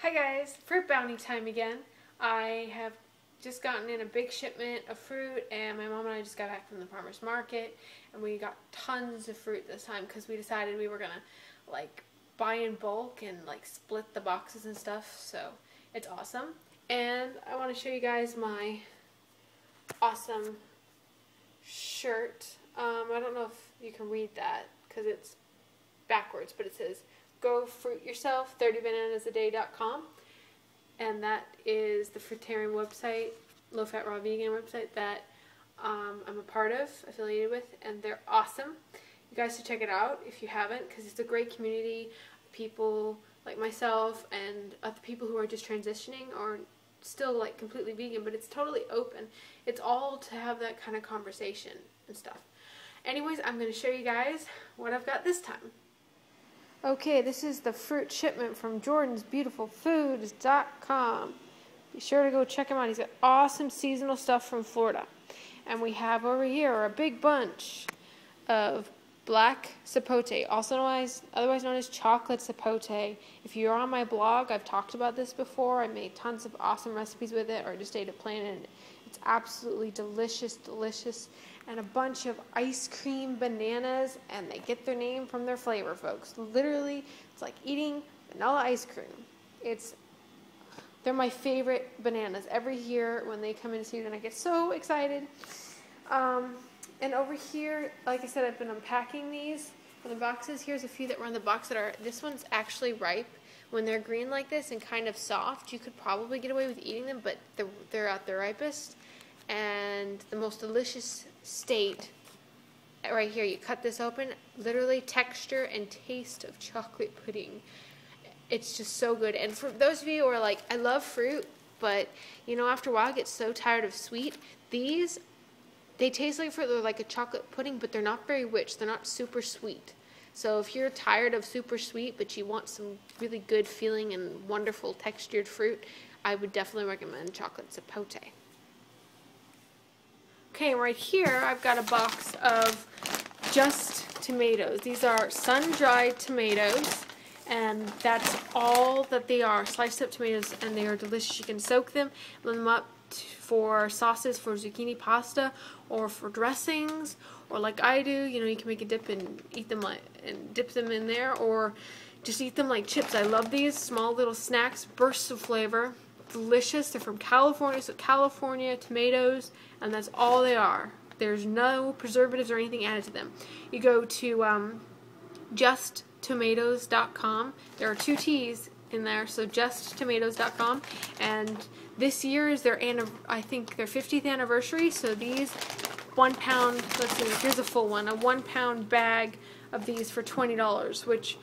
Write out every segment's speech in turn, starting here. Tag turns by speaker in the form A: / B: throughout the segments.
A: Hi guys, fruit bounty time again. I have just gotten in a big shipment of fruit, and my mom and I just got back from the farmer's market, and we got tons of fruit this time because we decided we were gonna buy in bulk and split the boxes and stuff, so it's awesome. And I want to show you guys my awesome shirt. I don't know if you can read that because it's backwards, but it says Go Fruit Yourself, 30bananasaday.com, and that is the fruitarian website, low-fat raw vegan website that I'm a part of, affiliated with, and they're awesome. You guys should check it out if you haven't, because it's a great community of people like myself and other people who are just transitioning or still completely vegan, but it's totally open. It's all to have that kind of conversation and stuff. Anyways, I'm going to show you guys what I've got this time. Okay, this is the fruit shipment from jordansbeautifulfoods.com. Be sure to go check him out. He's got awesome seasonal stuff from Florida. And we have over here a big bunch of black sapote, otherwise known as chocolate sapote. If you're on my blog, I've talked about this before. I made tons of awesome recipes with it, or just ate it plain, and it's absolutely delicious. And a bunch of ice cream bananas, and they get their name from their flavor, folks. Literally, it's like eating vanilla ice cream. They're my favorite bananas. Every year when they come in season, I get so excited. And over here, like I said, I've been unpacking these from the boxes. Here's a few that were in the box this one's actually ripe. When they're green like this and kind of soft, you could probably get away with eating them, but they're at their ripest. And the most delicious state, right here, you cut this open, literally texture and taste of chocolate pudding. It's just so good. And for those of you who are like, I love fruit, but after a while I get so tired of sweet, they taste like fruit. They're like a chocolate pudding, but they're not very rich. They're not super sweet. So if you're tired of super sweet, but you want some really good feeling and wonderful textured fruit, I would definitely recommend chocolate sapote. Okay, right here I've got a box of just tomatoes. These are sun-dried tomatoes, and that's all that they are, sliced up tomatoes, and they are delicious. You can soak them, blend them up for sauces, for zucchini pasta, or for dressings, or like I do, you can make a dip and eat them and dip them in there, or just eat them like chips. I love these small little snacks, bursts of flavor, delicious. They're from California, so California tomatoes, and that's all they are. There's no preservatives or anything added to them. You go to justtomatoes.com. There are 2 T's in there, so justtomatoes.com, and this year is I think their 50th anniversary, so these 1 pound, let's see, here's a full one, a 1 pound bag of these for $20, which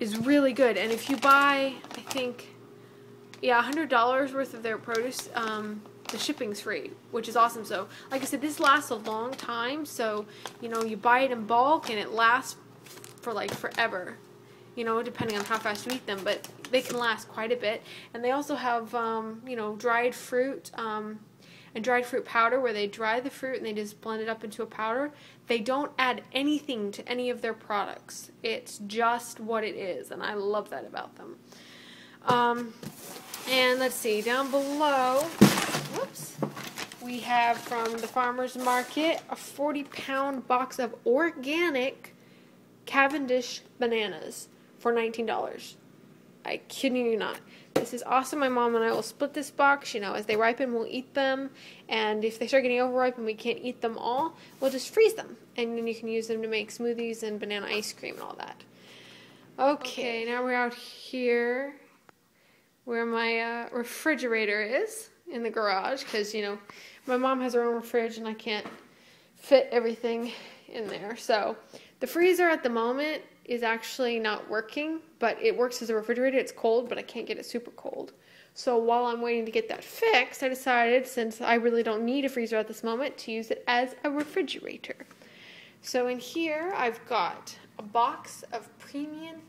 A: is really good. And if you buy, I think, $100 worth of their produce, the shipping's free, which is awesome. So, like I said, this lasts a long time, so, you buy it in bulk, and it lasts for, forever, depending on how fast you eat them, but they can last quite a bit. And they also have, dried fruit, and dried fruit powder, where they dry the fruit and they just blend it up into a powder. They don't add anything to any of their products. It's just what it is, and I love that about them. And let's see, down below, whoops, we have from the farmer's market a 40-pound box of organic Cavendish bananas for $19. I kid you not. This is awesome. My mom and I will split this box. As they ripen, we'll eat them. And if they start getting overripe and we can't eat them all, we'll just freeze them. And then you can use them to make smoothies and banana ice cream and all that. Okay, now we're out here where my refrigerator is in the garage, because, my mom has her own fridge and I can't fit everything in there. So the freezer at the moment is actually not working, but it works as a refrigerator. It's cold, but I can't get it super cold. So while I'm waiting to get that fixed, I decided, since I really don't need a freezer at this moment, to use it as a refrigerator. So in here, I've got a box of premium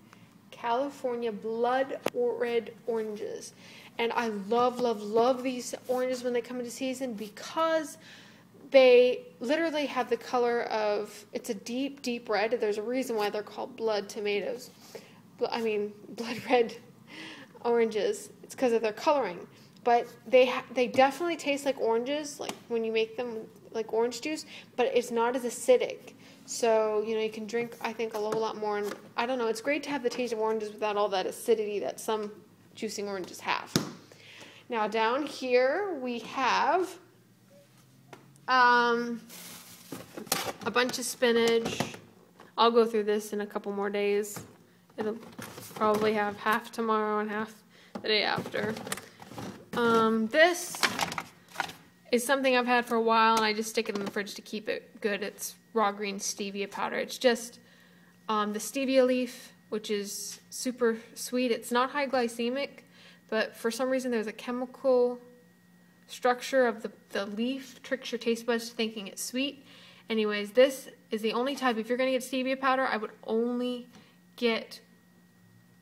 A: California blood red oranges. And I love these oranges when they come into season, because they literally have the color of, it's a deep red. There's a reason why they're called blood tomatoes. Blood red oranges. It's because of their coloring. But they definitely taste like oranges, like when you make them like orange juice, but it's not as acidic. So, you can drink, I think, a whole lot more. And I don't know, it's great to have the taste of oranges without all that acidity that some juicing oranges have. Now, down here we have a bunch of spinach. I'll go through this in a couple more days. It'll probably have half tomorrow and half the day after. This is something I've had for a while, and I just stick it in the fridge to keep it good. It's raw green stevia powder. It's just the stevia leaf, which is super sweet. It's not high glycemic, but for some reason there's a chemical structure of the leaf tricks your taste buds to thinking it's sweet. Anyways, this is the only type. If you're going to get stevia powder, I would only get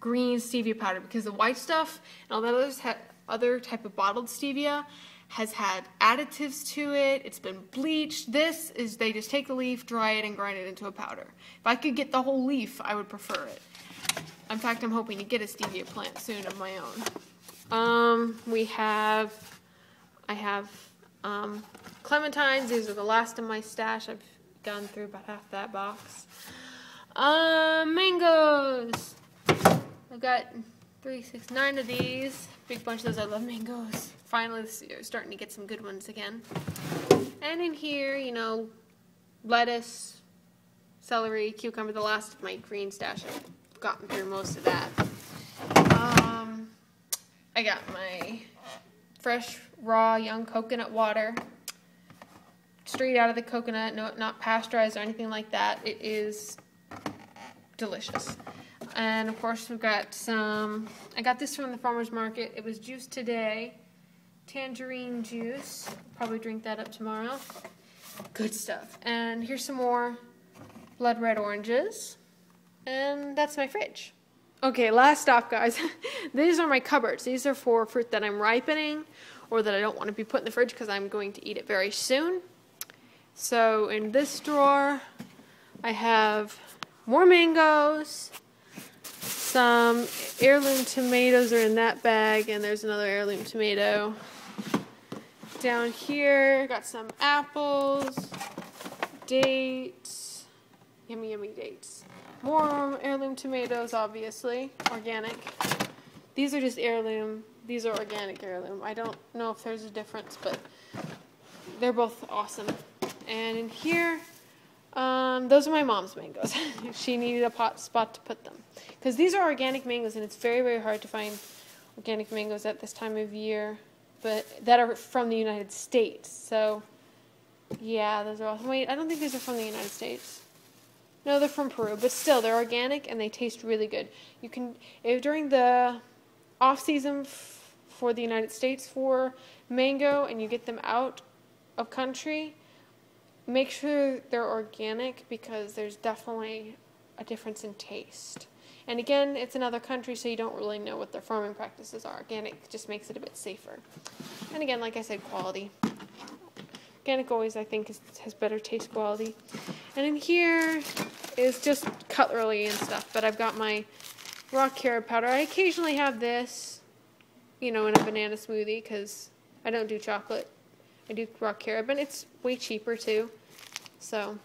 A: green stevia powder, because the white stuff and all that other type of bottled stevia has had additives to it. It's been bleached. This is, they just take the leaf, dry it, and grind it into a powder. If I could get the whole leaf, I would prefer it. In fact, I'm hoping to get a stevia plant soon of my own. I have clementines. These are the last of my stash. I've gone through about half that box. Mangoes. I've got 3, 6, 9 of these. Big bunch of those. I love mangoes. Finally, this year, starting to get some good ones again. And in here, lettuce, celery, cucumber. The last of my green stash. I've gotten through most of that. I got my fresh, raw, young coconut water. Straight out of the coconut, no, not pasteurized or anything like that. It is delicious. And of course we've got some, I got this from the farmer's market. It was juiced today. Tangerine juice. Probably drink that up tomorrow. Good stuff. And here's some more blood red oranges. And that's my fridge. Okay, last stop, guys. These are my cupboards. These are for fruit that I'm ripening or that I don't want to be put in the fridge because I'm going to eat it very soon. So in this drawer, I have more mangoes. Some heirloom tomatoes are in that bag, and there's another heirloom tomato. Down here, got some apples, dates, yummy, yummy dates. More heirloom tomatoes, obviously, organic. These are just heirloom. These are organic heirloom. I don't know if there's a difference, but they're both awesome. And in here, those are my mom's mangoes. She needed a spot to put them. Because these are organic mangoes, and it's very, very hard to find organic mangoes at this time of year, but that are from the United States. So, yeah, those are awesome. Wait, I don't think these are from the United States. No, they're from Peru, but still, they're organic, and they taste really good. You can, during the off-season for the United States for mango, and you get them out of country, make sure they're organic, because there's definitely a difference in taste. And again, it's another country, so you don't really know what their farming practices are. Organic just makes it a bit safer. And again, like I said, quality. Organic always, I think, has better taste quality. And in here is just cutlery and stuff, but I've got my raw carrot powder. I occasionally have this, in a banana smoothie, because I don't do chocolate. I do raw carrot, but it's way cheaper too. So,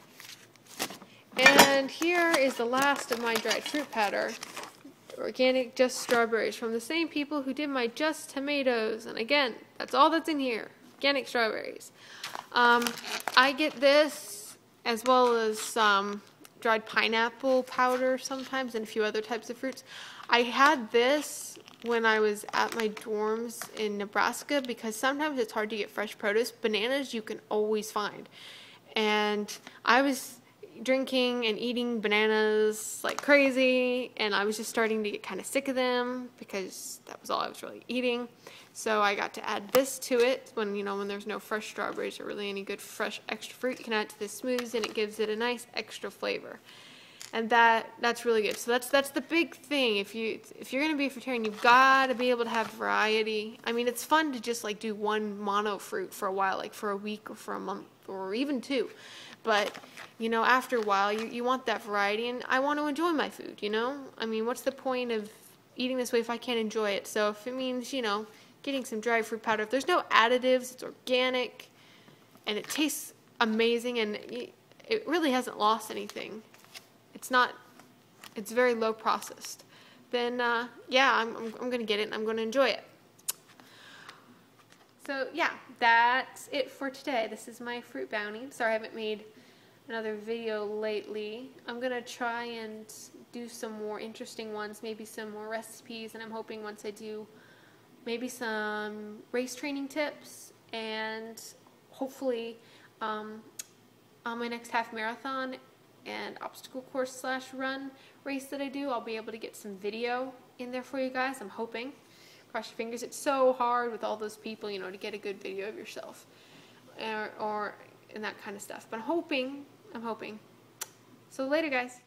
A: and here is the last of my dried fruit powder. Organic just strawberries from the same people who did my just tomatoes. And again, that's all that's in here. Organic strawberries. I get this as well as dried pineapple powder sometimes, and a few other types of fruits. I had this when I was at my dorms in Nebraska, because sometimes it's hard to get fresh produce. Bananas you can always find. And I was drinking and eating bananas like crazy, and I was just starting to get kind of sick of them because that was all I was really eating. So I got to add this to it when, when there's no fresh strawberries or really any good fresh extra fruit. You can add it to the smoothies, and it gives it a nice extra flavor. And that's really good. So that's the big thing. If you're going to be a fruitarian, you've got to be able to have variety. I mean, it's fun to just like do one mono fruit for a while, like for a week or for a month or even 2. But, after a while, you want that variety, and I want to enjoy my food, I mean, what's the point of eating this way if I can't enjoy it. So if it means, you know, getting some dried fruit powder, if there's no additives, it's organic, and it tastes amazing, and it really hasn't lost anything. It's very low processed. Then, yeah, I'm going to get it and I'm going to enjoy it. So, yeah, that's it for today. This is my fruit bounty. Sorry I haven't made another video lately. I'm going to try and do some more interesting ones, maybe some more recipes, and I'm hoping once I do, maybe some race training tips, and hopefully on my next half marathon and obstacle course / run race that I do, I'll be able to get some video in there for you guys. I'm hoping. Cross your fingers. It's so hard with all those people, you know, to get a good video of yourself or and that kind of stuff. But I'm hoping. So later, guys.